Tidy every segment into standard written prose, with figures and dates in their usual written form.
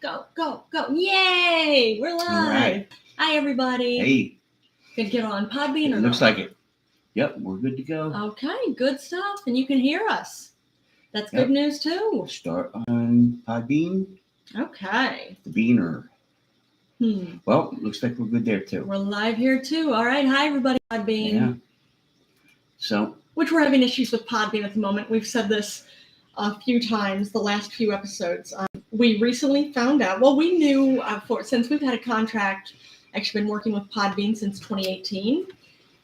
go, go, go. Yay! We're live. All right. Hi, everybody. Hey. Can get on Podbean or It looks not? like it. Yep, we're good to go. Okay, good stuff. And you can hear us. That's good news, too. Start on Podbean. Okay. The Beaner. Well, looks like we're good there, too. We're live here, too. All right. Hi, everybody. Podbean. Yeah. So. Which we're having issues with Podbean at the moment. We've said this a few times, the last few episodes. We recently found out, well, we knew since we've had a contract, actually been working with Podbean since 2018.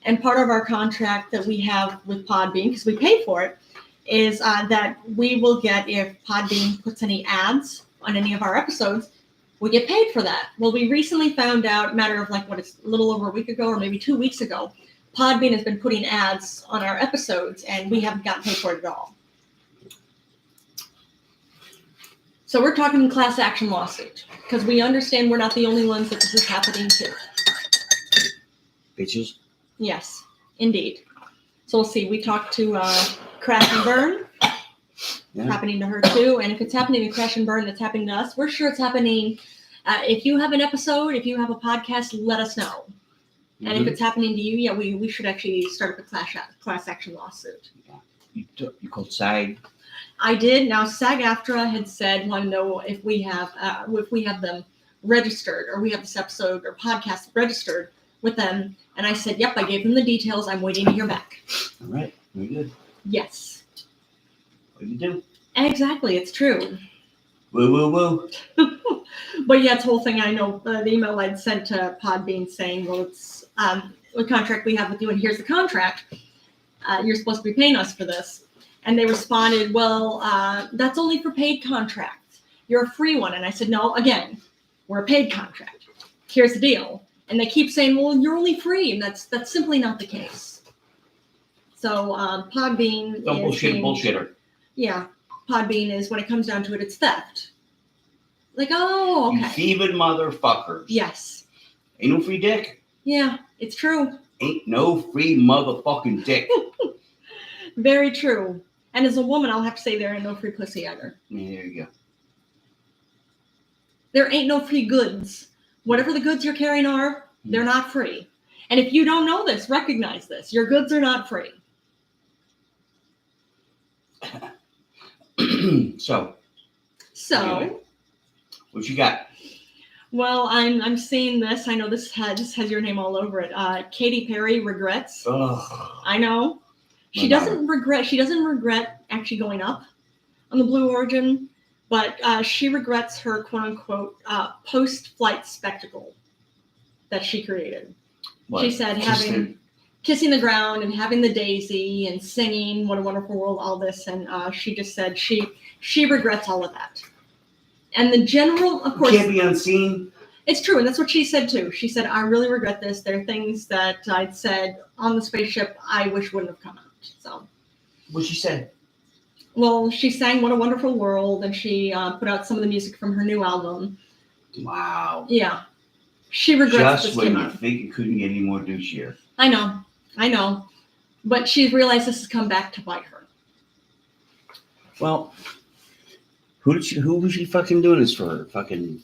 And part of our contract that we have with Podbean, because we pay for it, is that we will get, if Podbean puts any ads on any of our episodes, we get paid for that. Well, we recently found out, matter of it's a little over a week ago or maybe 2 weeks ago, Podbean has been putting ads on our episodes and we haven't gotten paid for it at all. So we're talking class action lawsuit because we understand we're not the only ones that this is happening to. Bitches? Yes, indeed. So we'll see. We talked to Crash and Burn. Yeah. Happening to her too. And if it's happening to Crash and Burn, that's happening to us. We're sure it's happening. If you have an episode, if you have a podcast, let us know. And if it's happening to you, we should actually start up a class action lawsuit. Yeah. You called SAG? I did. Now SAG-AFTRA had said, want to know if we have them registered, or we have this episode or podcast registered with them. And I said, yep, I gave them the details. I'm waiting to hear back. All right. Very good. Yes. What do you do? Exactly. It's true. Woo, woo, woo. But yeah, it's the whole thing. I know the email I'd sent to Podbean saying, well, it's the contract we have with you, and here's the contract. You're supposed to be paying us for this. And they responded, well, that's only for paid contracts. You're a free one. And I said, no, again, we're a paid contract. Here's the deal. And they keep saying, well, you're only free. And that's simply not the case. So Podbean Don't bullshitter. Yeah. Podbean is, when it comes down to it, it's theft. Like, oh, okay. You thieving motherfuckers. Yes. Ain't no free dick. Yeah, it's true. Ain't no free motherfucking dick. Very true. And as a woman, I'll have to say there ain't no free pussy either. Yeah, there you go. There ain't no free goods. Whatever the goods you're carrying are, they're not free. And if you don't know this, recognize this. Your goods are not free. So. Anyway, what you got? Well, I'm seeing this. I know this has your name all over it. Katy Perry regrets. Oh. I know. She doesn't regret actually going up on the Blue Origin, but she regrets her quote unquote post-flight spectacle that she created. What? She said kissing the ground and having the daisy and singing "What a Wonderful World," all this, and she just said she regrets all of that. And the general, of course, can't be unseen. It's true, and that's what she said too. She said, "I really regret this. There are things that I'd said on the spaceship I wish wouldn't have come out." So, What'd she say? Well, she sang "What a Wonderful World," and she put out some of the music from her new album. Wow. Yeah, she regrets just this when came you out. think it couldn't get any more douchier. I know, but she's realized this has come back to bite her. Well, who was she fucking doing this for? Fucking.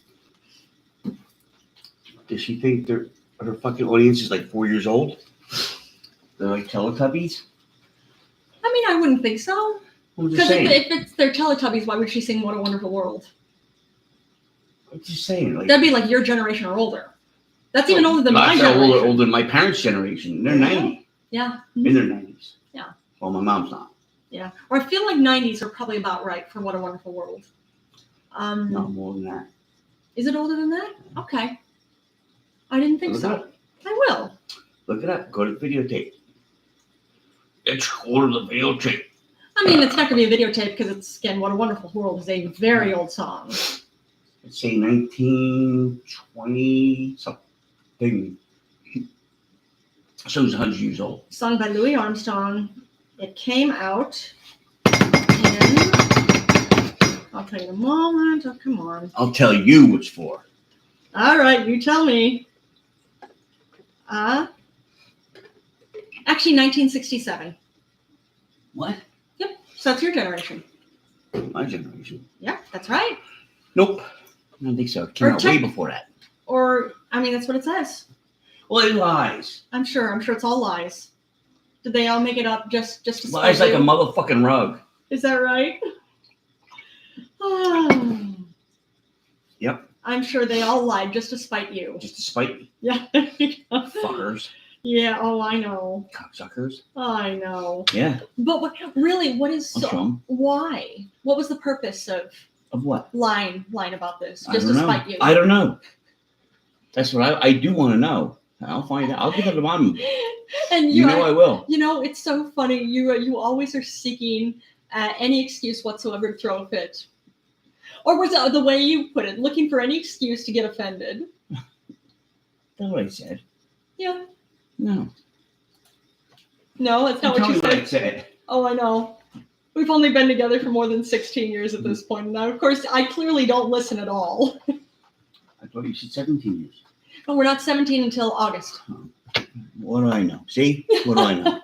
Does she think her fucking audience is like 4 years old? They're like Teletubbies? I mean, I wouldn't think so. Because if it's their Teletubbies, why would she sing "What a Wonderful World"? I'm just saying. Like, that'd be like your generation or older. That's even older than my generation. generation. Older than my parents' generation. They're 90. Yeah. In their 90s. Yeah. Well, my mom's not. Yeah. Or I feel like 90s are probably about right for "What a Wonderful World." No, more than that. Is it older than that? Okay. I didn't think so. I will. Look it up. Go to videotape. It's go to the videotape. I mean, it's not going to be a videotape because it's, again, "What a Wonderful World" is a very old song. Let's say 1920 something. So it's 100 years old. Sung by Louis Armstrong. It came out in... I'll tell you in a moment. Oh, come on. I'll tell you what's for. All right, you tell me. Actually, 1967. What? Yep. So that's your generation. My generation. Yeah, that's right. Nope. I don't think so. It came out way before that. Or, I mean, that's what it says. Well, it lies. I'm sure it's all lies. Did they all make it up just to spite Lies like you? a motherfucking rug. Is that right? Yep. I'm sure they all lied just to spite you. Just to spite me. Yeah. Fuckers. Yeah, oh, I know. Cocksuckers. I know. Yeah. But what is why? What was the purpose of what? lying about this? I Just don't to know. spite you. I don't know. That's what I do want to know. I'll find out. I'll get to the bottom of it. And I will. You know, it's so funny. You always are seeking any excuse whatsoever to throw a fit. Or was it the way you put it, looking for any excuse to get offended? That's what I said. Yeah. No. No, that's not what you said. Said. Oh, I know. We've only been together for more than 16 years at this point. Now, of course, I clearly don't listen at all. I thought you said 17 years. No, we're not 17 until August. What do I know? See? What do I know?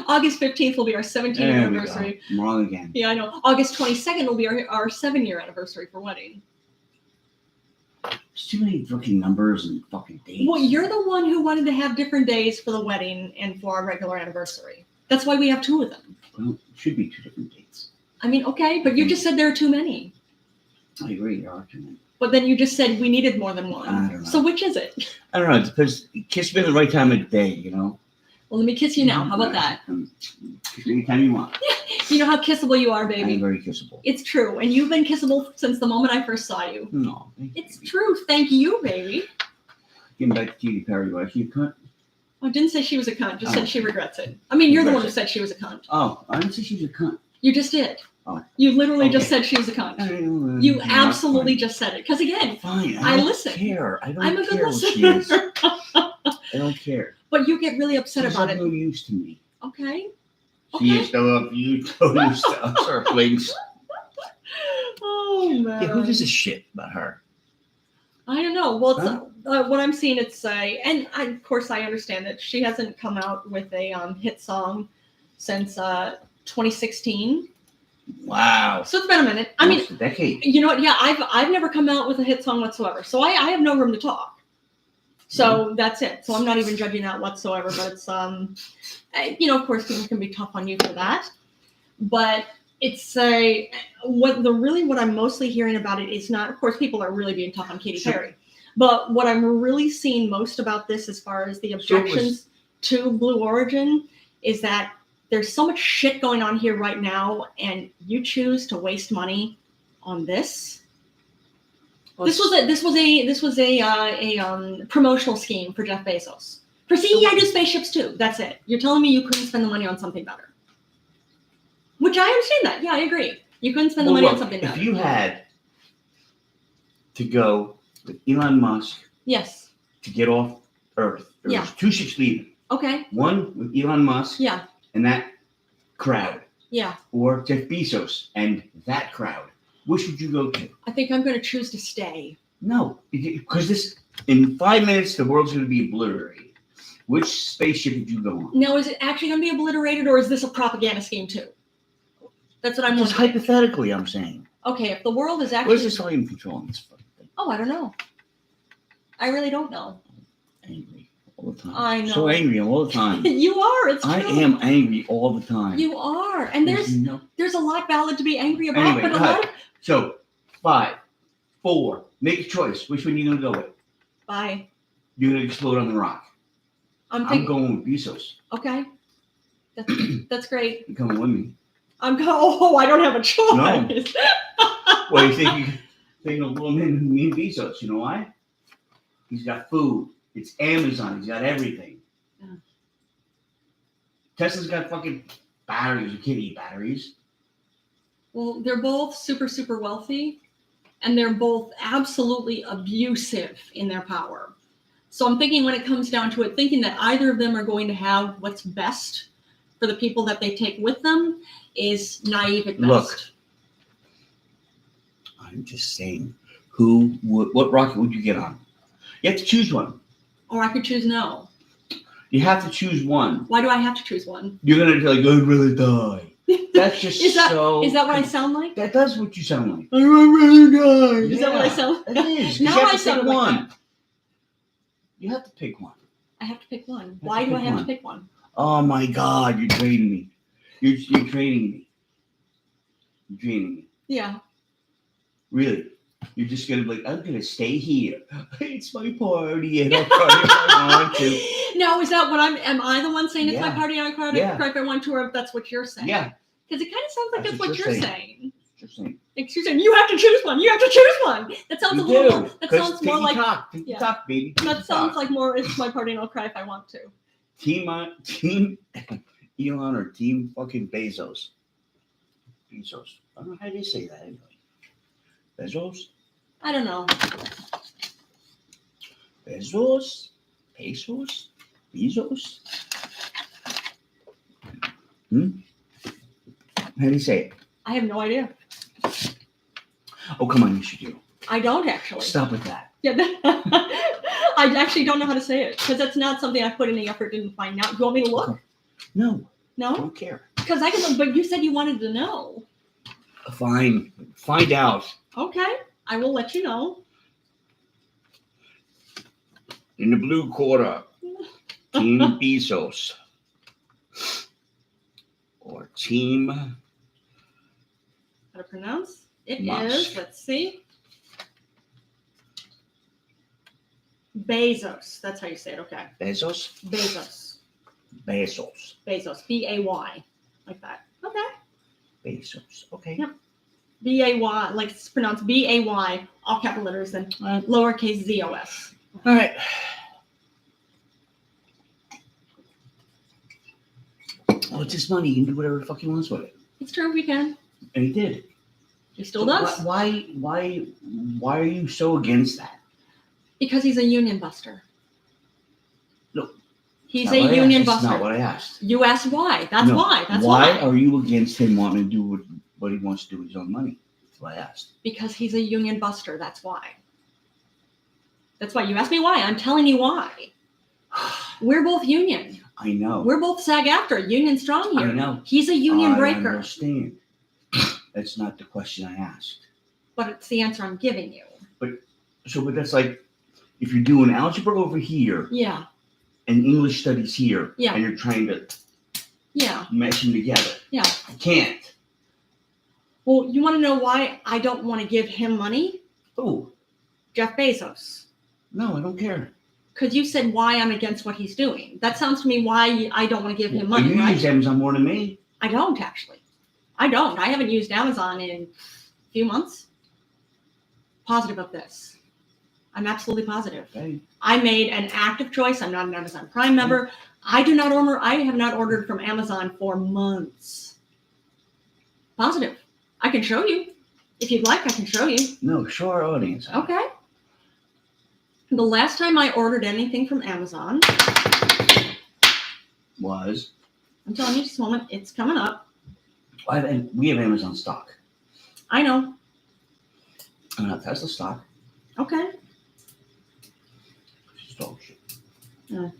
August 15th will be our 17th anniversary. I'm wrong again. Yeah, I know. August 22nd will be our 7-year anniversary for wedding. There's too many fucking numbers and fucking dates. Well, you're the one who wanted to have different days for the wedding and for our regular anniversary. That's why we have 2 of them. Well, it should be 2 different dates. I mean, okay, but you just said there are too many. I agree, there are too many. But then you just said we needed more than one. I don't know. So which is it? I don't know. Because kiss me at the right time of the day, you know? Well, let me kiss you now. How about that? Kiss me anytime you want. You know how kissable you are, baby. I'm very kissable. It's true. And you've been kissable since the moment I first saw you. No. It's true. Thank you, baby. Getting back to Katy Perry, was she a cunt? I didn't say she was a cunt. Just said she regrets it. I mean, you're the one who said she was a cunt. Oh, I didn't say she was a cunt. You just did. Oh. You literally just said she was a cunt. You absolutely fine. just said it. Because again, fine. I listen. Care. I don't I'm a good care what she is. listener. I don't care. But you get really upset about it. She's no use to me. Okay. She is no of you, no use to us, our flings. Oh, man. Yeah, who gives a shit about her? I don't know. Well, it's, what I'm seeing, it's and of course I understand that she hasn't come out with a hit song since 2016. Wow. So it's been a minute. I mean, a decade. You know what? Yeah, I've never come out with a hit song whatsoever. So I have no room to talk. So that's it. So I'm not even judging that whatsoever. But it's of course people can be tough on you for that. But it's what I'm mostly hearing about it is not, of course, people are really being tough on Katy Perry. But what I'm really seeing most about this, as far as the objections to Blue Origin, is that there's so much shit going on here right now, and you choose to waste money on this. This was a promotional scheme for Jeff Bezos. For I do spaceships too. That's it. You're telling me you couldn't spend the money on something better. Which I understand that. Yeah, I agree. You couldn't spend the money on something better. If you had to go with Elon Musk, yes, to get off Earth, there was 2 ships leaving. Okay. One with Elon Musk, and that crowd, or Jeff Bezos and that crowd. Which would you go to? I think I'm going to choose to stay. No, because in 5 minutes the world's going to be obliterated. Which spaceship would you go on? Now, is it actually going to be obliterated, or is this a propaganda scheme too? That's what I'm just wondering. Hypothetically, I'm saying. Okay, if the world is actually... Where's the volume control on this fucking thing? Oh, I don't know. I really don't know. Angry all the time. I know. So angry all the time. You are. It's true. I am angry all the time. You are. And there's a lot valid to be angry about. Anyway, but a lot of... So, 5, 4, make a choice. Which one are you going to go with? Bye. You're going to explode on the rock. I'm going with Bezos. Okay. That's great. You're coming with me. I don't have a choice. No. Well, you think of woman, me and Bezos. You know why? He's got food. It's Amazon. He's got everything. Yeah. Tesla's got fucking batteries. You can't eat batteries. Well, they're both super, super wealthy, and they're both absolutely abusive in their power. So I'm thinking when it comes down to it, thinking that either of them are going to have what's best for the people that they take with them is naive at best. Look, I'm just saying, what rocket would you get on? You have to choose one. Or I could choose no. You have to choose one. Why do I have to choose one? You're going to like, I'd rather die. That's just Is that what I con- sound like? That does what you sound like. I'm a really guy. Is that what I sound It like? is. 'Cause Now you have I to sound pick like one. that. You have to pick one. I have to pick one. have Why to do I pick have one. to pick one? Oh my God, you're trading me. You're trading me. You're trading me. Yeah. Really. You're just gonna be like, I'm gonna stay here. It's my party and I'll cry if I want to. No, is that what am I the one saying it's my Yeah. party on a card? Yeah. Cry if I want to, or if that's what you're saying? Yeah. Because it kind of sounds like That's that's what what you're you're saying. Just saying. Excuse me, you have to choose one. You have to choose one. That sounds You a little do. more. That 'Cause sounds more like. talk, Yeah. talk, baby. That sounds like more. It's my party and I'll cry if I want to. Team Elon or Team fucking Bezos. Bezos. I don't know how do you say that anyway. Bezos? I don't know. Bezos? Pesos? Bezos? How do you say it? I have no idea. Oh, come on, you should do. I don't actually. Stop with that. Yeah, I actually don't know how to say it because that's not something I put any effort into finding out. You want me to look? No, I No? don't care. Because I can look, but you said you wanted to know. Fine. Find out. Okay, I will let you know. In the blue quarter, Team Bezos. Or Team How to pronounce? It is, Musk. let's see. Bezos. That's how you say it. Okay. Bezos? Bezos. Bezos. Bezos. B-A-Y. Like that. Okay. Bezos. Okay. Yep. B-A-Y. Like it's pronounced B-A-Y. All capital letters and lowercase Z-O-S. All right. Well, it's his money. He can do whatever the fuck he wants with it. It's true. We can. And he did. He still does. Why are you so against that? Because he's a union buster. No. He's Not a what I union asked. That's buster. not what I asked. You asked why. That's No. why. That's why are you against him wanting to do what he wants to do with his own money? That's what I asked. Because he's a union buster. That's why. That's why. You asked me why. I'm telling you why. We're both union. I know. We're both SAG-AFTRA. Union strong here. I know. He's a union I breaker. understand. That's not the question I asked. But it's the answer I'm giving you. But that's like if you're doing algebra over here Yeah. and English studies here, Yeah. and you're trying to mesh them together. Yeah. You can't. Well, you want to know why I don't want to give him money? Oh, Jeff Bezos. no, I don't care. Because you said why I'm against what he's doing. That sounds to me why I don't want to give him money, You right? use Amazon more than me. I don't, actually. I don't. I haven't used Amazon in a few months. Positive of this. I'm absolutely positive. Okay. I made an active choice. I'm not an Amazon Prime member. I have not ordered from Amazon for months. Positive. I can show you. If you'd like, I can show you. No, show our audience. Okay. The last time I ordered anything from Amazon Was I'm telling you just a moment, it's coming up. we have Amazon stock. I know. I don't have Tesla stock. Okay. It's dog shit. Yeah.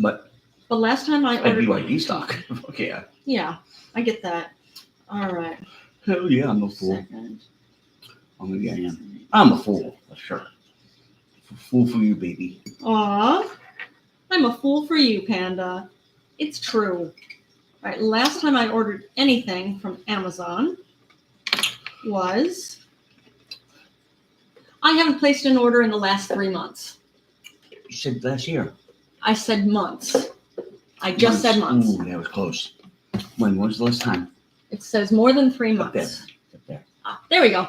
But last time I I have ordered BYD stock. Okay. Yeah, I get that. All right. Hell yeah, I'm a fool. Second. I am. I'm a fool, for sure. Fool for you, baby. Aw, I'm a fool for you, Panda. It's true. All right, last time I ordered anything from Amazon was I haven't placed an order in the last 3 months. You said last year. I said months. I just said months. Ooh, that was close. When was the last time? It says more than 3 Up there. months. Up there. Ah, there we go.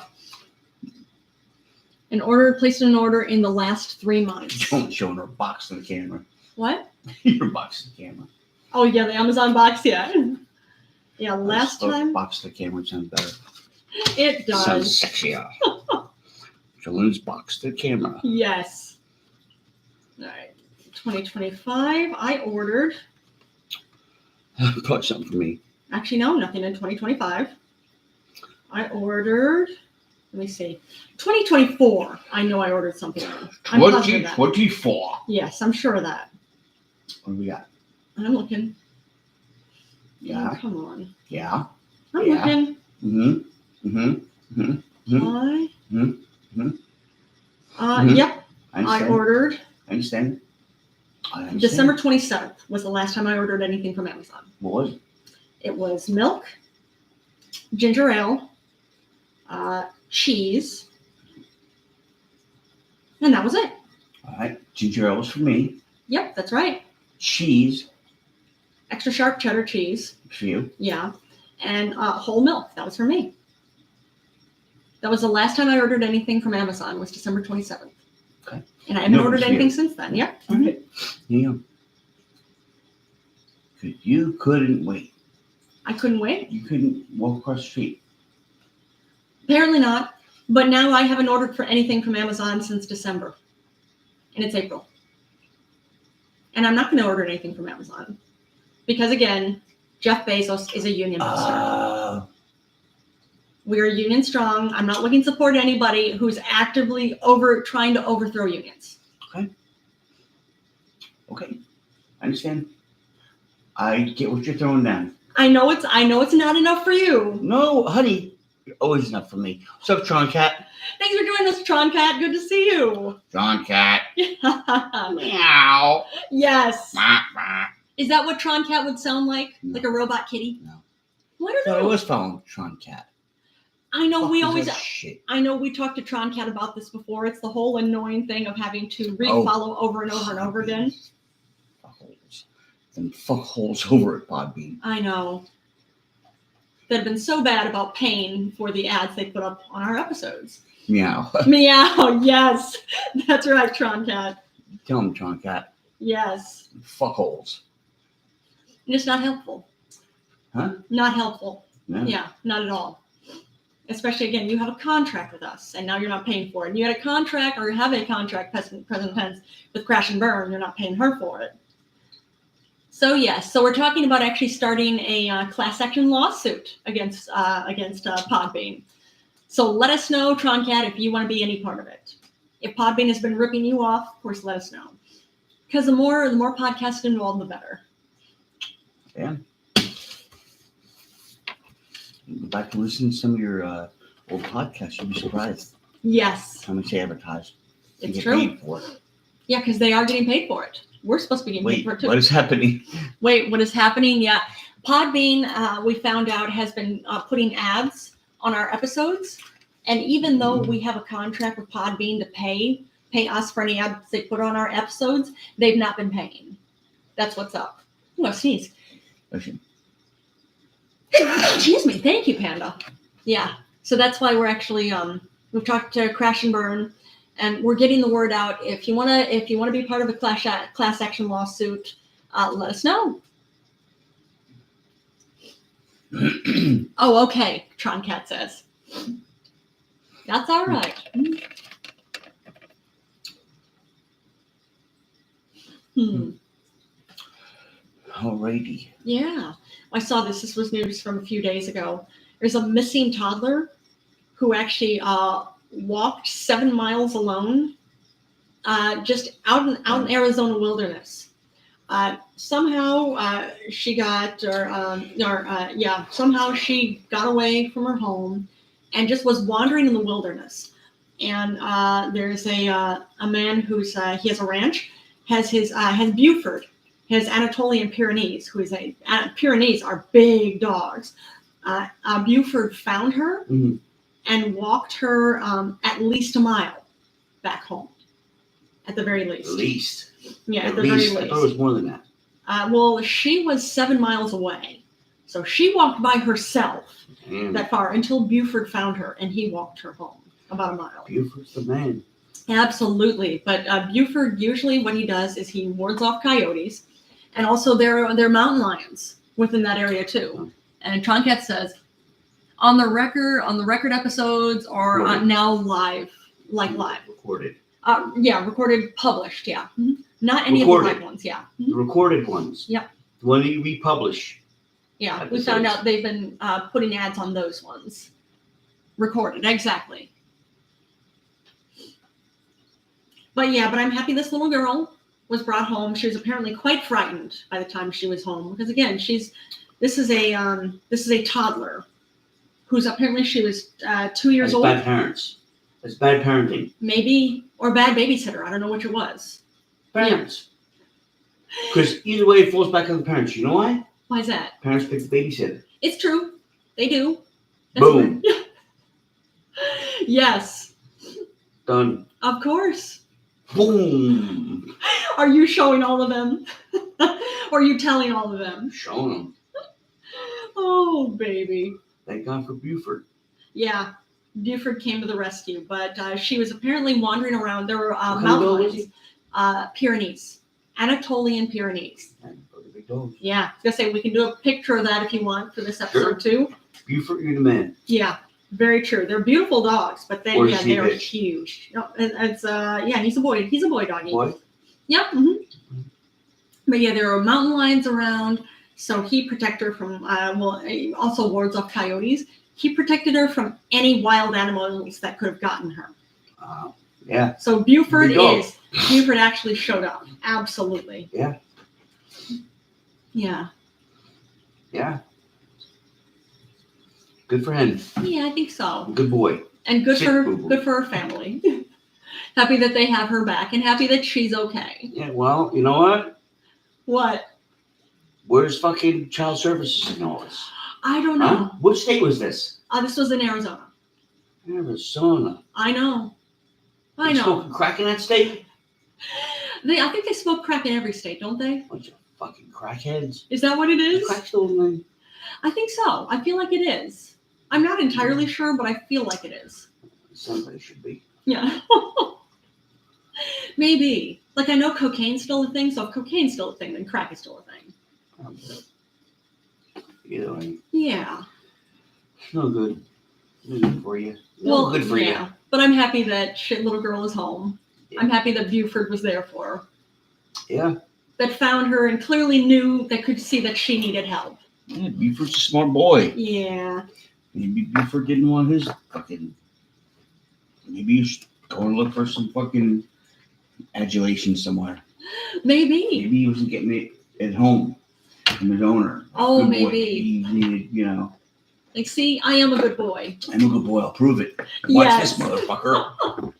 Placed an order in the last 3 months. Don't show her box to the camera. What? Your box to the camera. Oh yeah, the Amazon box, yeah. Yeah, last Oh, time box to the camera sounds better. it does. Sounds sexier. Jolynn's box to the camera. Yes. All right. 2025, I ordered. Put something for me. Actually, no, nothing in 2025. I ordered. Let me see. 2024. I know I ordered something. I'm positive of that. 2024. Yes, I'm sure of that. What do we got? I'm looking. Yeah. Oh, come on. Yeah. I'm Yeah. looking. Why? Yep. I ordered. I understand. December 27th was the last time I ordered anything from Amazon. What was it? It was milk, ginger ale, cheese, and that was it. All right. Ginger ale was for me. Yep, that's right. Cheese. Extra sharp cheddar cheese. For you. Yeah. And whole milk. That was for me. That was the last time I ordered anything from Amazon, was December 27th. Okay. And I haven't ordered anything since then. Yep. All right. Yeah. You couldn't wait. I couldn't wait. You couldn't walk across the street. Apparently not. But now I haven't ordered for anything from Amazon since December. And it's April. And I'm not going to order anything from Amazon. Because again, Jeff Bezos is a union buster. We are union strong. I'm not looking to support anybody who's actively trying to overthrow unions. Okay. I understand. I get what you're throwing down. I know it's not enough for you. No, honey, you're always enough for me. What's up, Tron Cat? Thanks for joining us, Tron Cat. Good to see you. Tron Cat. Meow. Yes. Bah, bah. Is that what Tron Cat would sound like? No. Like a robot kitty? No. Well, I I don't know. was following Tron Cat. I know Fuck we is always. that shit? I know we talked to Tron Cat about this before. It's the whole annoying thing of having to re-follow over and over and over again. Fuckholes. Them fuckholes over at Podbean. I know. They've been so bad about paying for the ads they put up on our episodes. Meow. Meow. Yes, that's right, Tron Cat. Tell him, Tron Cat. Yes. Fuckholes. And it's not helpful. Huh? Not helpful. No. Yeah, not at all. Especially, again, you have a contract with us, and now you're not paying for it. And you had a contract, or have a contract, present tense, with Crash and Burn. You're not paying her for it. So, yes. So we're talking about actually starting a class action lawsuit against Podbean. So let us know, Tron Cat, if you want to be any part of it. If Podbean has been ripping you off, of course, let us know. Because the more podcasts involved, the better. Yeah. Go back to listen to some of your old podcasts. You'll be surprised Yes. how much they advertise. It's get true. paid for it. Yeah, because they are getting paid for it. We're supposed to be getting paid for it, too. What is happening? Wait, what is happening? Yeah. Podbean, we found out, has been putting ads on our episodes. And even though we have a contract with Podbean to pay us for any ads they put on our episodes, they've not been paying. That's what's up. Oh, I sneeze. Listen. Excuse me. Thank you, Panda. Yeah. So that's why we're actually we've talked to Crash and Burn, and we're getting the word out. If you wanna be part of a class action lawsuit, let us know. Oh, okay. Tron Cat says. That's all right. Alrighty. Yeah. I saw this. This was news from a few days ago. There's a missing toddler who actually walked 7 miles alone, just out in Arizona wilderness. Somehow she got, somehow she got away from her home and just was wandering in the wilderness. And there's a man who's he has a ranch, has Buford. His Anatolian Pyrenees, Pyrenees are big dogs. Buford found her and walked her at least a mile back home, at the very least. At least. Yeah, at the very least. I thought it was more than that. Well, she was 7 miles away. So she walked by herself that far until Buford found her, and he walked her home about a mile. Buford's the man. Absolutely. But Buford, usually what he does is he wards off coyotes. And also there are mountain lions within that area too. And Tron Cat says, on the record episodes or now live. Recorded. Recorded, published, yeah. Mm-hmm. Not any recorded. of the live ones, yeah. The recorded ones. Yep. The one that you republish. Yeah, episodes. We found out they've been putting ads on those ones. Recorded, exactly. But I'm happy this little girl was brought home. She was apparently quite frightened by the time she was home because, again, she's This is a toddler who's apparently she was 2 years That's old. bad parents. That's bad parenting. Maybe, or bad babysitter. I don't know which it was. Parents. Because either way, it falls back on the parents. You know why? Why is that? Parents pick the babysitter. It's true. They do. That's Boom. weird. Yes. Done. Of course. Boom. Are you showing all of them? Or are you telling all of them? Showing them. Oh, baby. Thank God for Buford. Yeah. Buford came to the rescue, but she was apparently wandering around. There were What kind of mountain dog was lions. Pyrenees. Anatolian Pyrenees. Big dogs. Yeah. I was going to say, we can do a picture of that if you want for this episode, too. Buford, you're the man. Yeah. Very true. They're beautiful dogs, but they Or is he are bitch? huge. No, it's he's a boy. He's a boy doggy. Boy? Yep. Mm-hmm. But yeah, there are mountain lions around, so he protected her from he also wards off coyotes. He protected her from any wild animals that could have gotten her. Yeah. So Buford actually showed up. Absolutely. Yeah. Yeah. Yeah. Good for him. Yeah, I think so. Good boy. And good Sick for boo-boo. good for her family. Happy that they have her back and happy that she's okay. Yeah, well, you know what? What? Where's fucking child services and all this? I don't know. Huh? What state was this? This was in Arizona. Arizona. I know. I You know. smoking crack in that state? I think they smoke crack in every state, don't they? Bunch of fucking crackheads. Is that what it is? Crack still in there? I think so. I feel like it is. I'm not entirely sure, but I feel like it is. Somebody should be. Yeah. Maybe. Like, I know cocaine's still a thing, so if cocaine's still a thing, then crack is still a thing. Either way. Yeah. No good. No good for you. No good for yeah. you. But I'm happy that shit little girl is home. Yeah. I'm happy that Buford was there for her. Yeah. That found her and clearly knew that could see that she needed help. Yeah, Buford's a smart boy. Yeah. Maybe Buford didn't want his fucking. Maybe you should go and look for some fucking adulation somewhere. Maybe. Maybe he wasn't getting it at home from his owner. Oh, Good boy. maybe. He needed, Like, see, I am a good boy. I'm a good boy. I'll prove it. Watch Yes. this motherfucker.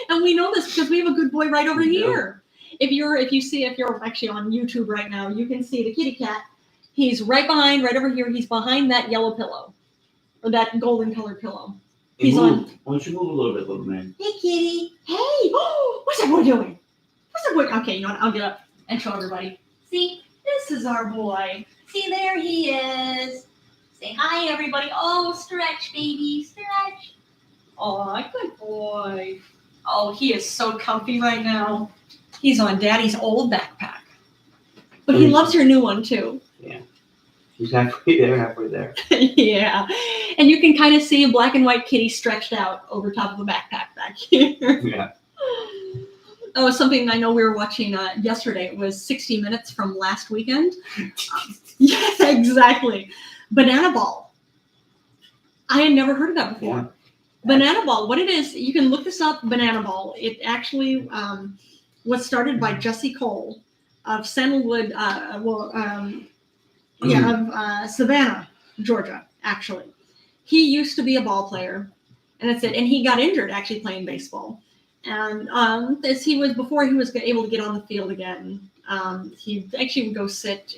And we know this because we have a good boy right over We do. here. If you're actually on YouTube right now, you can see the kitty cat. He's right over here. He's behind that yellow pillow. Or that golden colored pillow. He's on. Why don't you move a little bit, little man? Hey, kitty. Hey. What's that boy doing? What's that boy? Okay, you know what? I'll get up and show everybody. See, this is our boy. See, there he is. Say hi, everybody. Oh, stretch, baby. Stretch. Oh, good boy. Oh, he is so comfy right now. He's on Daddy's old backpack. But he loves your new one, too. Yeah. He's halfway there. Yeah. And you can kind of see a black and white kitty stretched out over top of the backpack back here. Yeah. Oh, something I know we were watching yesterday. It was 60 Minutes from last weekend. Yes, exactly. Banana Ball. I had never heard of that before. Yeah. Banana Ball. What it is, you can look this up, Banana Ball. It actually was started by Jesse Cole of Sandalwood, of Savannah, Georgia, actually. He used to be a ball player, and that's it. And he got injured actually playing baseball. And before he was able to get on the field again, he actually would go sit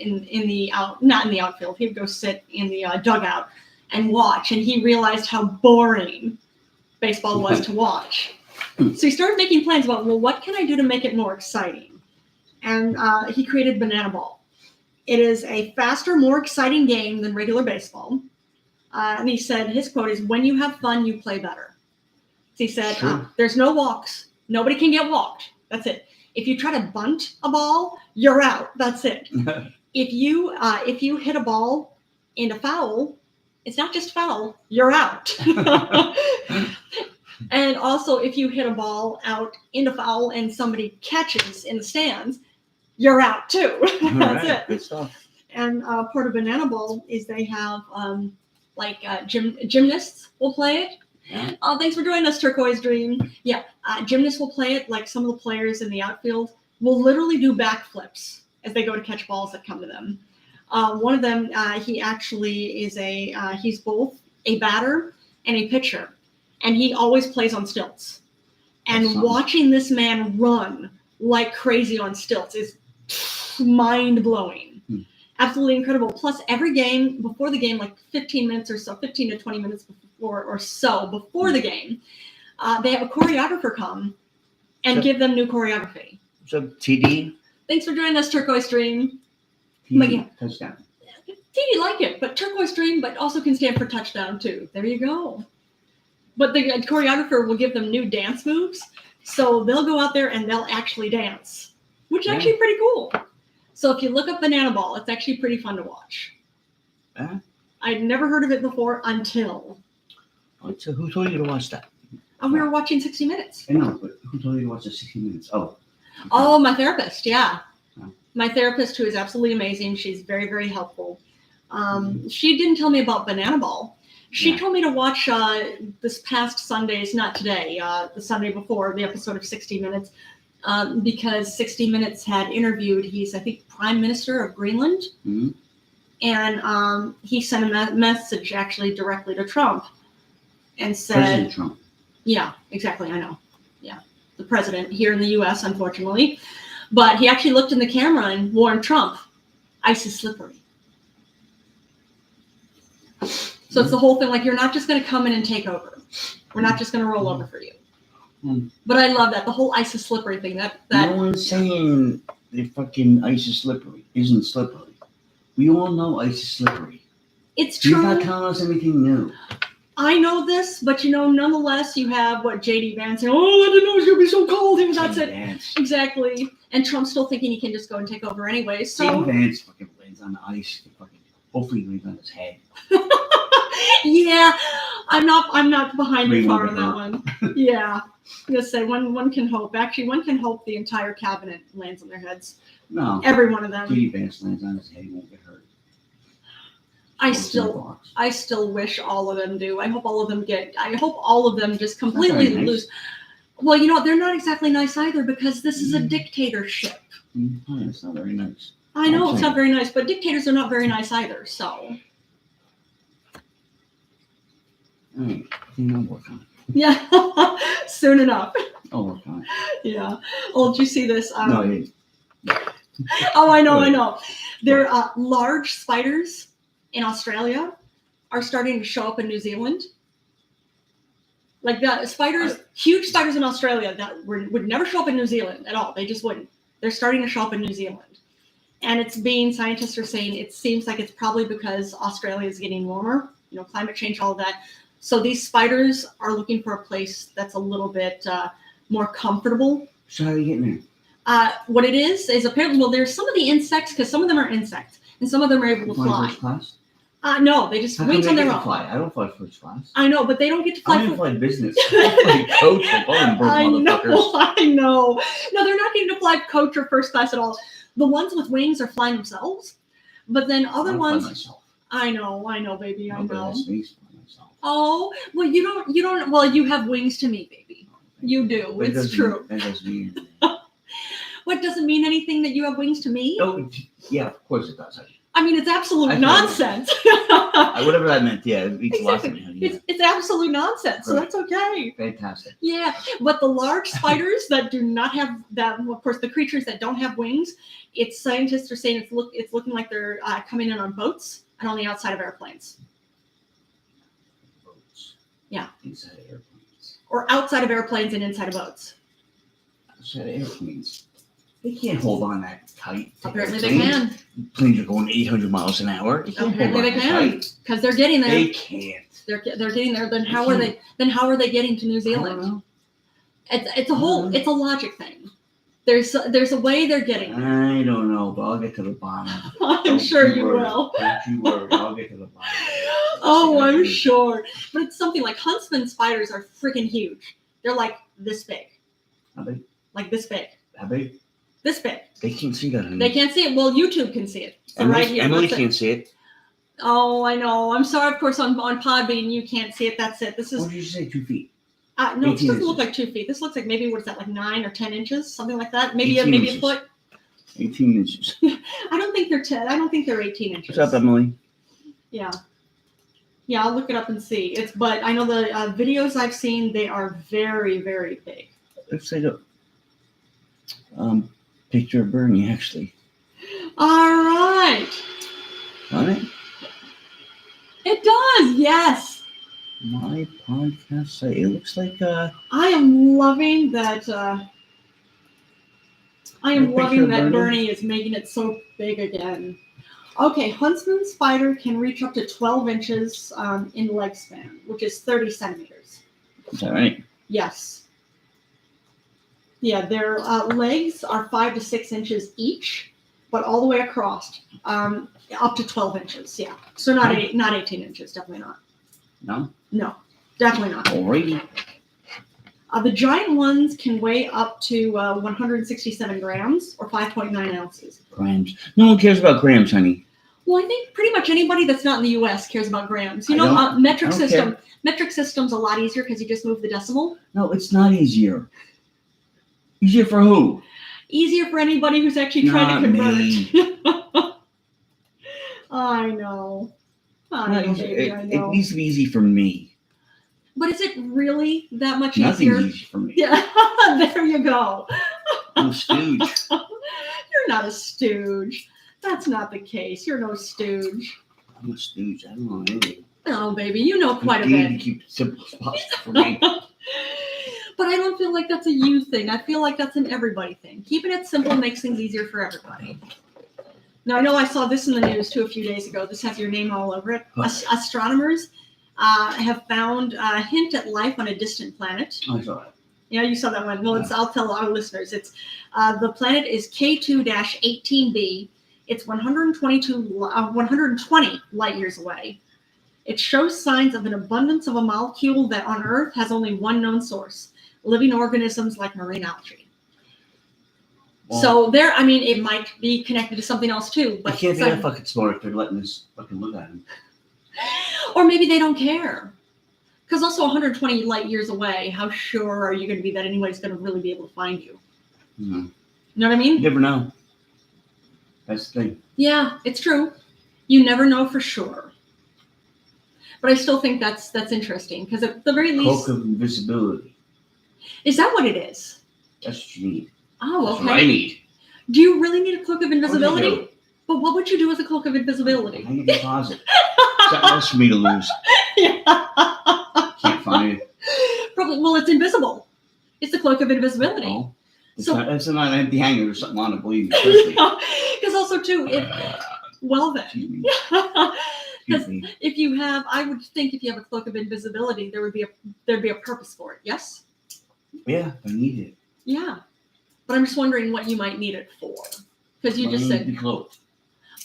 not in the outfield. He would go sit in the dugout and watch. And he realized how boring baseball was to watch. So he started making plans about, well, what can I do to make it more exciting? And he created Banana Ball. It is a faster, more exciting game than regular baseball. And he said, his quote is, when you have fun, you play better. So he said, Sure. There's no walks. Nobody can get walked. That's it. If you try to bunt a ball, you're out. That's it. If you hit a ball into foul, it's not just foul, you're out. And also, if you hit a ball out into foul and somebody catches in the stands, you're out too. That's it. Good stuff. And part of Banana Ball is they have gymnasts will play it. Yeah. Thanks for joining us, Turquoise Dream. Yeah, gymnasts will play it. Like some of the players in the outfield will literally do backflips as they go to catch balls that come to them. One of them, he actually is he's both a batter and a pitcher, and he always plays on stilts. And watching this man run like crazy on stilts is mind blowing. Absolutely incredible. Plus, every game, before the game, like 15 minutes or so, 15 to 20 minutes before the game, they have a choreographer come and give them new choreography. What's up, TD? Thanks for joining us, Turquoise Dream. TD, touchdown. TD like it, but Turquoise Dream, but also can stand for touchdown too. There you go. But the choreographer will give them new dance moves, so they'll go out there and they'll actually dance, which is actually pretty cool. So if you look up Banana Ball, it's actually pretty fun to watch. I'd never heard of it before until. So who told you to watch that? We were watching 60 Minutes. I know, but who told you to watch the 60 Minutes? Oh, my therapist, yeah. My therapist, who is absolutely amazing. She's very, very helpful. She didn't tell me about Banana Ball. She told me to watch this past Sunday's, not today, the Sunday before, the episode of 60 Minutes, because 60 Minutes had interviewed, he's, I think, Prime Minister of Greenland. Mm-hmm. And he sent a message actually directly to Trump and said... President Trump. Yeah, exactly, I know. Yeah, the president here in the U.S., unfortunately. But he actually looked in the camera and warned Trump, ice is slippery. So it's the whole thing, like, you're not just going to come in and take over. We're not just going to roll over for you. But I love that, the whole ice is slippery thing. That No one's saying the fucking ice is slippery. Isn't slippery. We all know ice is slippery. It's true. You're not telling us anything new. I know this, but nonetheless, you have J.D. Vance saying, "Oh, I didn't know it was going to be so cold." That's it. Vance. Exactly. And Trump's still thinking he can just go and take over anyway. So J.D. Vance fucking lands on the ice. Hopefully, he lands on his head. Yeah, I'm not behind you far on that one. Yeah, I'm gonna say one can hope. Actually, one can hope the entire cabinet lands on their heads. No, every one of them. J.D. Vance lands on his head, he won't get hurt. I still wish all of them do. I hope all of them just completely lose. Well, you know what? They're not exactly nice either, because this is a dictatorship. It's not very nice. I know it's not very nice, but dictators are not very nice either. So. All right, I'll work on it. Yeah, soon enough. I'll work on it. Yeah. Oh, did you see this? No, I didn't. Oh, I know. There are large spiders in Australia are starting to show up in New Zealand. Like the spiders, huge spiders in Australia that would never show up in New Zealand at all. They just wouldn't. They're starting to show up in New Zealand. And scientists are saying it seems like it's probably because Australia is getting warmer, climate change, all of that. So these spiders are looking for a place that's a little bit more comfortable. So how are you getting there? What it is apparently, there's some of the insects, because some of them are insects, and some of them are able to fly. First class? No, they just wings on their own. I don't fly first class. I know, but they don't get to fly. I don't fly business. I fly coach or motherfuckers. I know. No, they're not getting to fly coach or first class at all. The ones with wings are flying themselves, but then other ones. Fly myself. I know, baby. I know. Myself. Oh, well, you don't. Well, you have wings to me, baby. You do. It's true. That doesn't mean anything. What, doesn't mean anything that you have wings to me? Oh, yeah, of course it does. I mean, it's absolute nonsense. Whatever that meant, yeah, it means lots of me. Yeah. It's absolute nonsense, so that's okay. Fantastic. Yeah, but the large spiders that do not have that, of course, the creatures that don't have wings, scientists are saying it's looking like they're coming in on boats and on the outside of airplanes. Boats. Yeah. Inside of airplanes. Or outside of airplanes and inside of boats. Outside of airplanes. They can't hold on that tight. Apparently they can. Planes are going 800 miles an hour. Apparently they can, because they're getting there. They can't. They're getting there. Then how are they? Then how are they getting to New Zealand? I don't know. It's a logic thing. There's a way they're getting there. I don't know, but I'll get to the bottom. I'm sure you will. Don't you worry, I'll get to the bottom. Oh, I'm sure. But it's something like huntsman spiders are freaking huge. They're like this big. How big? Like this big. How big? This big. They can't see that. They can't see it. Well, YouTube can see it. So Emily, right here. Emily can't see it. Oh, I know. I'm sorry. Of course, on Podbean you can't see it. That's it. This is. What did you say? 2 feet. No, this doesn't look like 2 feet. This looks like maybe, what is that, like 9 or 10 inches, something like that. Maybe a foot. 18 inches. I don't think they're 10. I don't think they're 18 inches. What's up, Emily? Yeah. Yeah, I'll look it up and see. But I know the videos I've seen, they are very, very big. Looks like a picture of Bernie, actually. All right. On it? It does, yes. My podcast site. It looks like I am loving that. I am loving that Bernie is making it so big again. Okay, Huntsman spider can reach up to 12 inches in leg span, which is 30 centimeters. Is that right? Yes. Yeah, their legs are 5 to 6 inches each, but all the way across, up to 12 inches. Yeah, so not 18 inches. Definitely not. No. No, definitely not. Alrighty. The giant ones can weigh up to 167 grams or 5.9 ounces. Grams. No one cares about grams, honey. Well, I think pretty much anybody that's not in the U.S. cares about grams. You I know, don't metric system. care. Metric system's a lot easier because you just move the decimal. No, it's not easier. Easier for who? Easier for anybody who's actually trying to convert. Me. I know. I know, baby, I know. It needs to be easy for me. But is it really that much Nothing's easier? easy for me. Yeah, there you go. I'm a stooge. You're not a stooge. That's not the case. You're no stooge. I'm a stooge. I don't know anything. Oh, baby, you know quite a You need bit. to keep it simple as possible for me. But I don't feel like that's a you thing. I feel like that's an everybody thing. Keeping it simple makes things easier for everybody. Now, I know I saw this in the news too a few days ago. This has your name all over it. Astronomers have found a hint at life on a distant planet. I saw that. Yeah, you saw that one. Well, I'll tell our listeners. It's the planet is K2-18b. It's 120 light years away. It shows signs of an abundance of a molecule that on Earth has only one known source: living organisms like marine algae. Well, so there, I mean, it might be connected to something else too. But I can't be that fucking smart if they're letting us fucking look at them. Or maybe they don't care. Because also 120 light years away, how sure are you going to be that anybody's going to really be able to find you? Mm-hmm. You know what I mean? You never know. That's the thing. Yeah, it's true. You never know for sure. But I still think that's interesting because at the very least, cloak of invisibility. Is that what it is? That's what you need. Oh, okay. That's what I need. Do you really need a cloak of invisibility? What do you do? But what would you do with a cloak of invisibility? Hang it in the closet. Something else for me to lose. Yeah. Can't find it. Probably. Well, it's invisible. It's the cloak of invisibility. Oh. It's So- not an empty hanger or something on it, believe me. Trust me. Because also too, well then, Excuse me. Excuse me. if you have, I would think if you have a cloak of invisibility, there'd be a purpose for it. Yes. Yeah, I need it. Yeah. But I'm just wondering what you might need it for. Because you just said, be cloaked.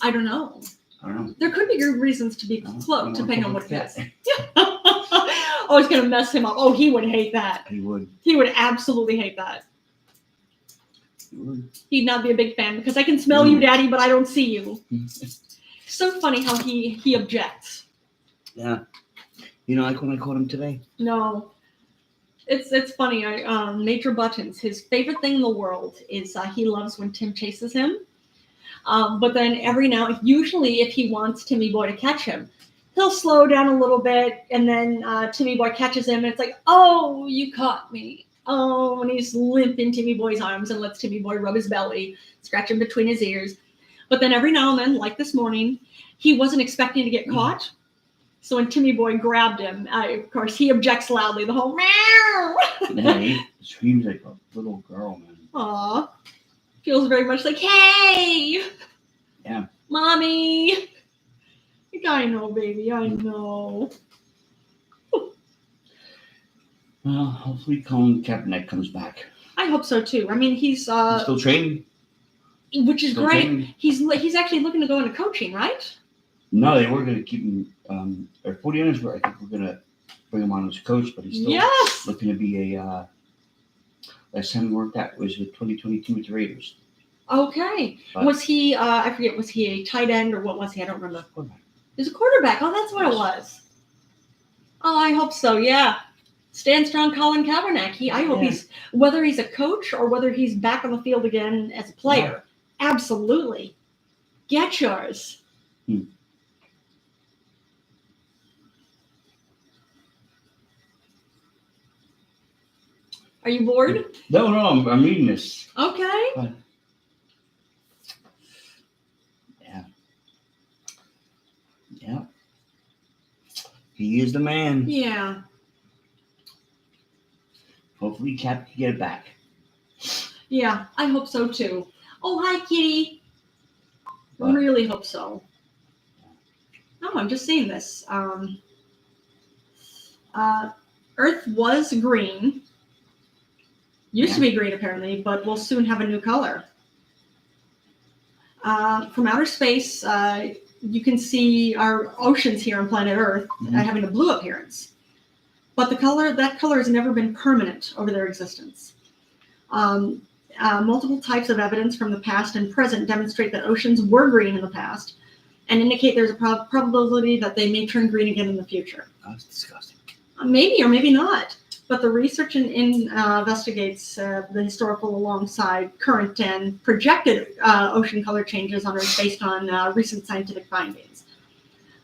I don't know. I don't know. There could be good reasons to be I cloaked, don't depending on know what it is. that. Oh, it's going to mess him up. Oh, he would hate that. He would. He would absolutely hate that. He would. He'd not be a big fan because I can smell you, Daddy, but I don't see you. Mm-hmm. So funny how he objects. Yeah. You know, like when I caught him today. No. It's funny. Nature Buttons, his favorite thing in the world is he loves when Tim chases him. But then usually if he wants Timmy Boy to catch him, he'll slow down a little bit, and then Timmy Boy catches him, and it's like, oh, you caught me. Oh, and he's limp in Timmy Boy's arms and lets Timmy Boy rub his belly, scratch him between his ears. But then every now and then, like this morning, he wasn't expecting to get caught. So when Timmy Boy grabbed him, of course, he objects loudly, the whole meow. Yeah, he screams like a little girl, man. Aw. Feels very much like, hey! Yeah. Mommy! I know, baby, I know. Well, hopefully Colin Kaepernick comes back. I hope so, too. I mean, he's still training? Which is Still great. training? He's actually looking to go into coaching, right? No, they were going to keep him, or 49ers were, I think we're going to bring him on as a coach, but he's still Yes! looking to be a, last time he worked out was with 2022 with the Raiders. Okay. But- Was he, I forget, was he a tight end or what was he? I don't remember. Quarterback. He was a quarterback. Oh, that's what it was. Oh, I hope so, yeah. Stand strong, Colin Kaepernick. I hope Yeah. whether he's a coach or whether he's back on the field again as a player. Absolutely. Get yours. Are you bored? No, I'm reading this. Okay. Yeah. He is the man. Yeah. Hopefully Cap can get it back. Yeah, I hope so too. Oh, hi, Kitty. What? Really hope so. No, I'm just saying this. Earth was green. Used to be green, apparently, but we'll soon have a new color. From outer space, you can see our oceans here on planet Earth having a blue appearance. But that color has never been permanent over their existence. Multiple types of evidence from the past and present demonstrate that oceans were green in the past and indicate there's a probability that they may turn green again in the future. That's disgusting. Maybe or maybe not. But the research investigates the historical alongside current and projected ocean color changes on Earth based on recent scientific findings.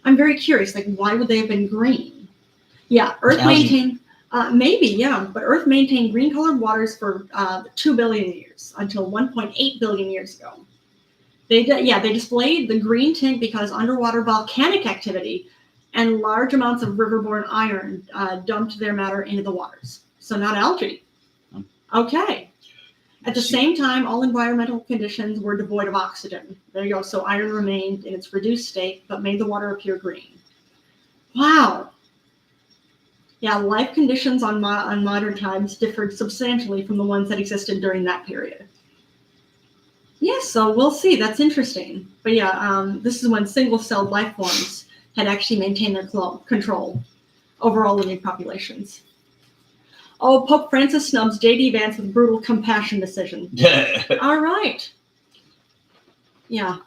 I'm very curious, why would they have been green? Yeah, Earth maintained, but Earth maintained green-colored waters for 2 billion years, until 1.8 billion years ago. They displayed the green tint because underwater volcanic activity and large amounts of riverborne iron dumped their matter into the waters. So not algae. Okay. At the same time, all environmental conditions were devoid of oxygen. There you go. So iron remained in its reduced state, but made the water appear green. Wow. Yeah, life conditions on modern times differed substantially from the ones that existed during that period. Yes, so we'll see. That's interesting. But yeah, this is when single-celled life forms had actually maintained their control over all living populations. Oh, Pope Francis snubs J.D. Vance with brutal compassion decision. All right. Yeah.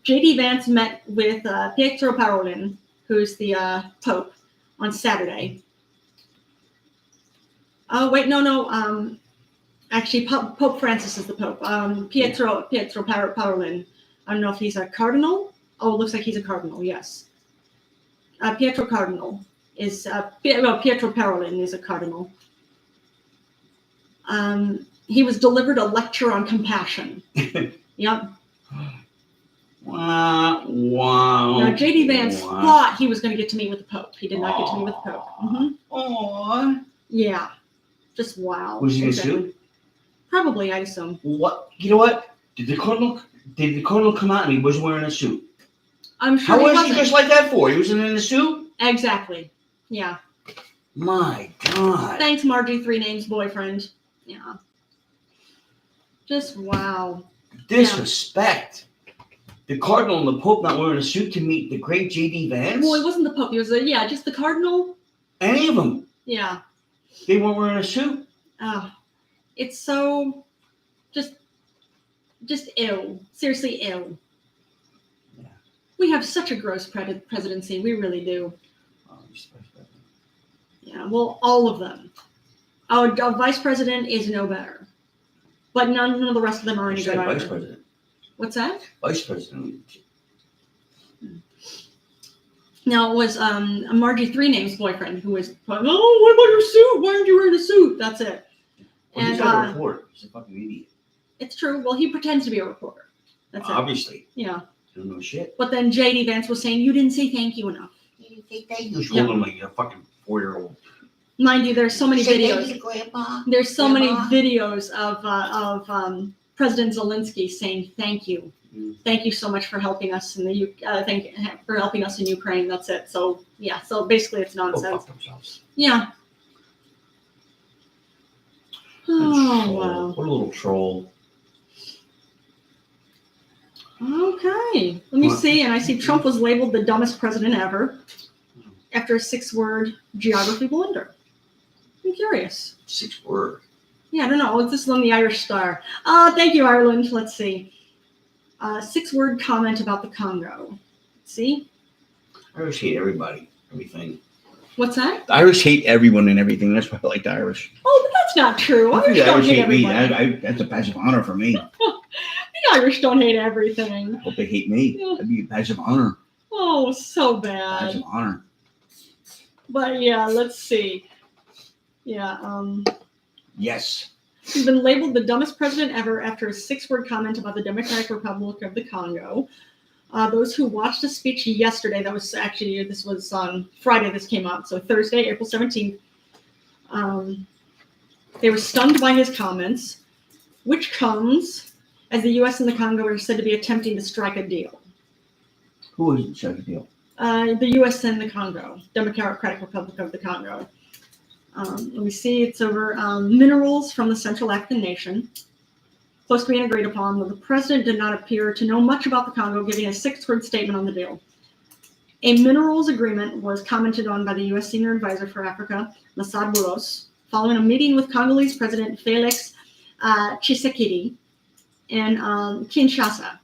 J.D. Vance met with Pietro Parolin, who's the Pope, on Saturday. Oh, wait, no. Actually, Pope Francis is the Pope. Pietro Parolin. I don't know if he's a cardinal. Oh, it looks like he's a cardinal, yes. Pietro Cardinal is, Pietro Parolin is a cardinal. He was delivered a lecture on compassion. Yep. Wow. Now, J.D. Vance thought he was going to get to meet with the Pope. He did not get to meet with the Pope. Aww. Yeah. Just wow. Was he in a suit? Probably, I assume. What? You know what? Did the cardinal come out and he wasn't wearing a suit? I'm sure How he was wasn't. he dressed like that for? He wasn't in a suit? Exactly. Yeah. My God. Thanks, Margie, 3 names boyfriend. Yeah. Just wow. Disrespect. Yeah. The cardinal and the Pope not wearing a suit to meet the great J.D. Vance? Well, it wasn't the Pope. He was just the cardinal. Any of them. Yeah. They weren't wearing a suit. Oh, it's so just ill. Seriously ill. Yeah. We have such a gross presidency. We really do. Yeah, well, all of them. Our vice president is no better. But none of the rest of them are any good either. Vice president. What's that? Vice president. Now, it was Margie 3 name's boyfriend who was, what about your suit? Why aren't you wearing a suit? That's it. Well, he's not a reporter. He's a fucking idiot. It's true. Well, he pretends to be a reporter. That's it. Obviously. Yeah. Don't know shit. But then J.D. Vance was saying, you didn't say thank you enough. You didn't say thank you. Yep. Like a fucking 4-year-old. Mind you, there's so many videos. There's so many videos of President Zelensky saying thank you. Thank you so much for helping us in the for helping us in Ukraine. That's it. So yeah. So basically, it's nonsense. Yeah. Oh wow. What a little troll. Okay. Let me see. And I see Trump was labeled the dumbest president ever after a 6-word geography blunder. I'm curious. 6-word. Yeah, I don't know. This is on the Irish Star. Thank you, Ireland. Let's see. 6-word comment about the Congo. See? Irish hate everybody, everything. What's that? The Irish hate everyone and everything. That's why I like the Irish. Oh, but that's not true. Irish don't hate everybody. Me. That's a badge of honor for me. The Irish don't hate everything. I hope they hate me. Yeah. That'd be a badge of honor. Oh, so Badge of bad. honor. But yeah, let's see. Yeah, Yes. he's been labeled the dumbest president ever after a 6-word comment about the Democratic Republic of the Congo. Those who watched the speech yesterday, this was on Friday this came out, so Thursday, April 17th, they were stunned by his comments, which comes as the U.S. and the Congo are said to be attempting to strike a deal. Who is such a deal? The U.S. and the Congo, Democratic Republic of the Congo. Let me see, it's over minerals from the Central African nation. Close to being agreed upon, though the president did not appear to know much about the Congo, giving a 6-word statement on the deal. A minerals agreement was commented on by the U.S. Senior Advisor for Africa, Masad Boulos, following a meeting with Congolese President Felix Tshisekedi in Kinshasa.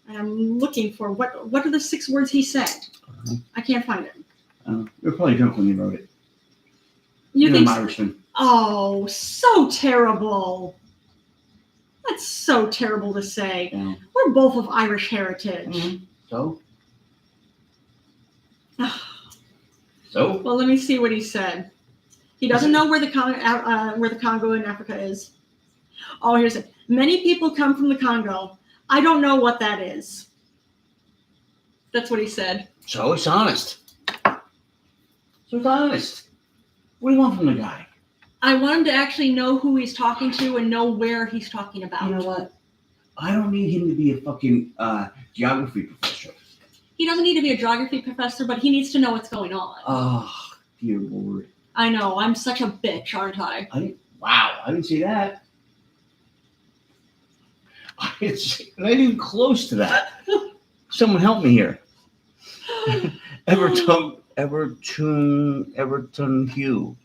And I'm looking for what are the 6 words he said. I can't find it. You're probably drunk when you wrote it. You You're think? an Irishman. Oh, so terrible. That's so terrible to say. Yeah. We're both of Irish heritage. Mm-hmm. So? Well, let me see what he said. He doesn't know where the Congo in Africa is. Oh, here's it. Many people come from the Congo. I don't know what that is. That's what he said. So it's honest. What do you want from the guy? I want him to actually know who he's talking to and know where he's talking about. You know what? I don't need him to be a fucking geography professor. He doesn't need to be a geography professor, but he needs to know what's going on. Oh, dear Lord. I know. I'm such a bitch, aren't I? Wow, I didn't see that. It's not even close to that. Someone help me here. Everton, Hugh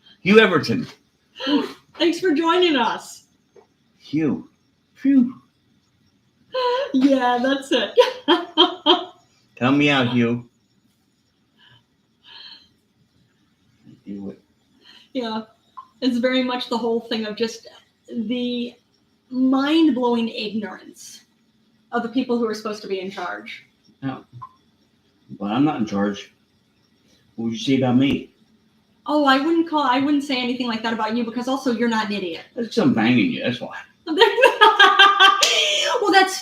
Everton. Thanks for joining us. Hugh. Phew. Yeah, that's it. Help me out, Hugh. Do it. Yeah, it's very much the whole thing of just the mind-blowing ignorance of the people who are supposed to be in charge. No. But I'm not in charge. What would you say about me? Oh, I wouldn't say anything like that about you because also you're not an idiot. That's because I'm banging you, that's why. Well, that's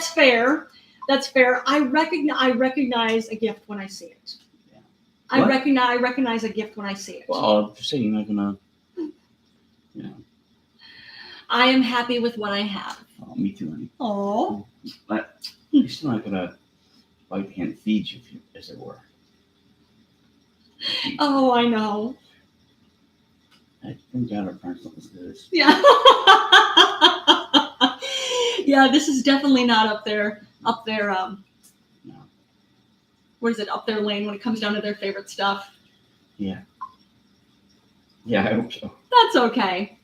fair. That's fair. I recognize a gift when I see it. Yeah. I recognize a gift when I see it. Well, I'm just saying you're not gonna, you know. I am happy with what I have. Oh, me too, honey. Oh. But you're still not gonna bite the hand that feeds you, as it were. Oh, I know. I think God our parents don't listen to this. Yeah. Yeah, this is definitely not up their No. what is it, up their lane when it comes down to their favorite stuff. Yeah. Yeah, I hope so. That's okay.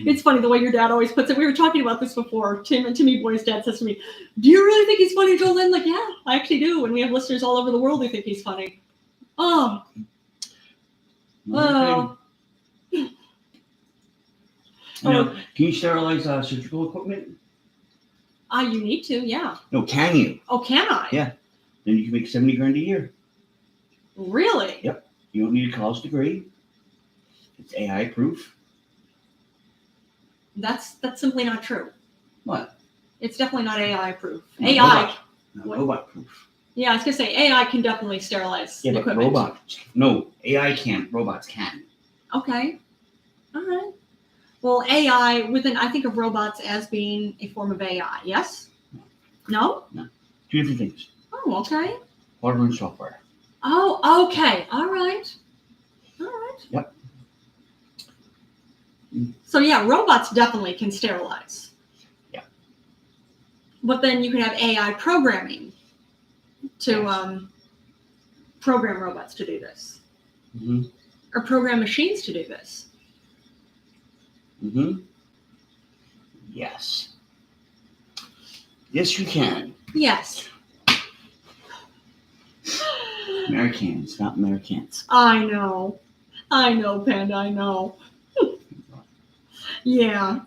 It's funny the way your dad always puts it. We were talking about this before. Timmy Boy's dad says to me, "Do you really think he's funny, Jolynn?" Like, yeah, I actually do. And we have listeners all over the world who think he's funny. Oh. Well. You know, can you sterilize surgical equipment? You need to, yeah. No, can you? Oh, can I? Yeah. Then you can make $70,000 a year. Really? Yep. You don't need a college degree. It's AI proof. That's simply not true. What? It's definitely not AI proof. No, AI. Robot proof. Yeah, I was gonna say AI can definitely sterilize Yeah, but equipment. robots. No, AI can't. Robots can. Okay. All right. Well, AI I think of robots as being a form of AI. Yes? No? No. Two different things. Oh, okay. Hardware and software. Oh, okay. All right. Yep. So yeah, robots definitely can sterilize. Yeah. But then you can have AI programming to program robots to do this. Mm-hmm. Or program machines to do this. Mm-hmm. Yes. Yes, you can. Yes. Americans, not Americans. I know, Panda, I know. Yeah.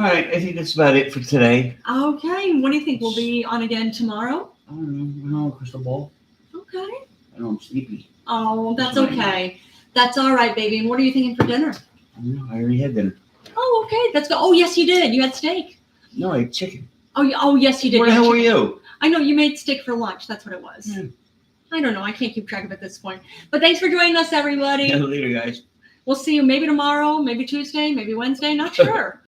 All right, I think that's about it for today. Okay. What do you think? We'll be on again tomorrow? I don't know, crystal ball. Okay. I know I'm sleepy. Oh, that's okay. That's all right, baby. And what are you thinking for dinner? I don't know, I already had dinner. Oh, okay. That's good. Oh, yes, you did. You had steak. No, I had chicken. Oh, yes, you did. Where You the had hell were chicken. you? I know you made steak for lunch. That's what it was. Yeah. I don't know. I can't keep track of it at this point. But thanks for joining us, everybody. Yeah, later, guys. We'll see you maybe tomorrow, maybe Tuesday, maybe Wednesday. Not sure.